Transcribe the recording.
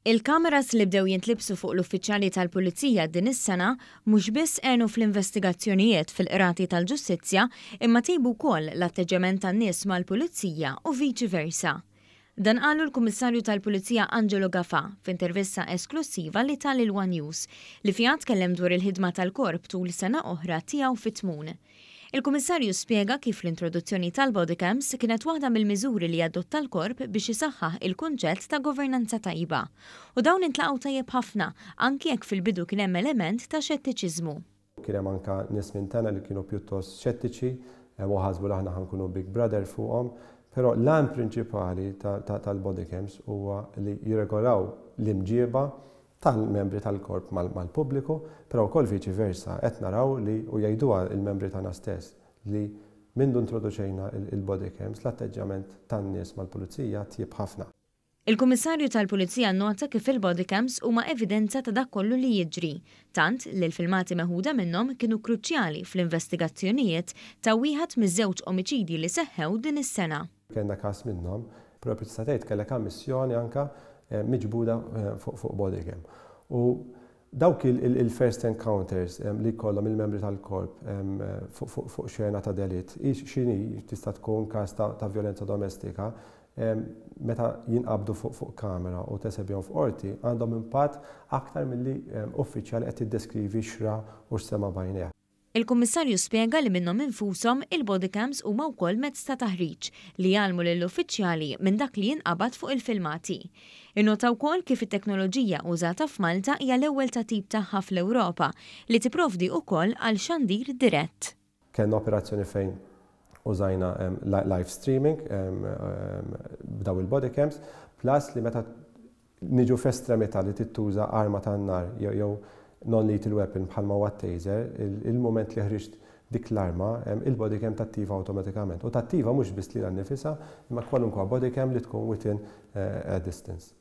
Il-kameras li bdew jintlibsu fuq l-uffiċjali tal-Pulizija din is-sena mhux biss għenu fl-investigazzjonijiet fil-Qrati tal-Ġustizzja imma tejbu wkoll l-atteġġjament tan-nies mal-Pulizija u viċi-versa. Dan qalu l-Kummissarju tal-Pulizija Angelo Gafà f'intervista esklusiva li tal-One News li fiha tkellem dwar il-ħidma tal-Korp tul sena oħra tiegħu fit-tmun. Il-Kummissarju spjega kif l-introduzzjoni tal-body cams kienet waħda mill-miżuri li adotta l-Korp biex isaħħaħ il-kunċett ta' governanza tajba. U dawn intlaqgħu tajjeb ħafna anki jekk fil-bidu kien hemm element ta' xettiċiżmu. Kien hemm anke nies minn tagħna li kienu pjuttost xettiċi u ħasbu li aħna ħankunu big brother fuqhom, però l-għan prinċipali tal-body cams huwa li jirregolaw l-imġieba tal-membri tal-Korp mal-pubbliku, però wkoll viċi-versa qed naraw li u jgħiduha il-membri tagħna stess li mindu introduċejna il-body cams l-atteġġjament tan-nies mal-Pulizija tjieb ħafna. Il-Kummissarju tal-Pulizija nnota kif il-body cams huma evidenza ta' dak kollu li jiġri, tant li l-filmati meħuda minnhom kienu kruċjali fl-investigazzjonijiet ta' wieħed miż-żewġ omiċidji li seħħew din is-sena. Kellna każ minnhom, però tista' tgħid kellek ammissjoni anke miġbuda fuq body cam. U dawk il-first encounters li jkollhom il-membri tal-Korp fuq xena ta' delitt, x'inhi tista' tkun każ ta' vjolenza domestika, meta jinqabdu fuq kamera u tesebjhom f'qorti għandhom impatt aktar milli uffiċjali qed jiddeskrivi x'ra u x'sema' bajnejh. Il-Kummissarju spjega li minnhom infushom il-body cams huma wkoll mezz ta' taħriġ li jgħallmu lill-uffiċjali minn dak li jinqabad fuq il-filmati. Innota wkoll kif it-teknoloġija użata f'Malta hija l-ewwel ta' tip tagħha fl-Ewropa li tipprovdi wkoll għal xandir dirett. Kellna operazzjoni fejn użajna live streaming b'daw il-body cams, plus li meta niġu f'estremità li tittuża arma tan-nar jew non-lethal weapon bħalma huwa taser, il-moment li ħriġt dik l-arma, il-body cam tattiva awtomatikament. U tattiva mhux biss lilha nnifisha, imma kwalunkwa body cam li tkun within a distance.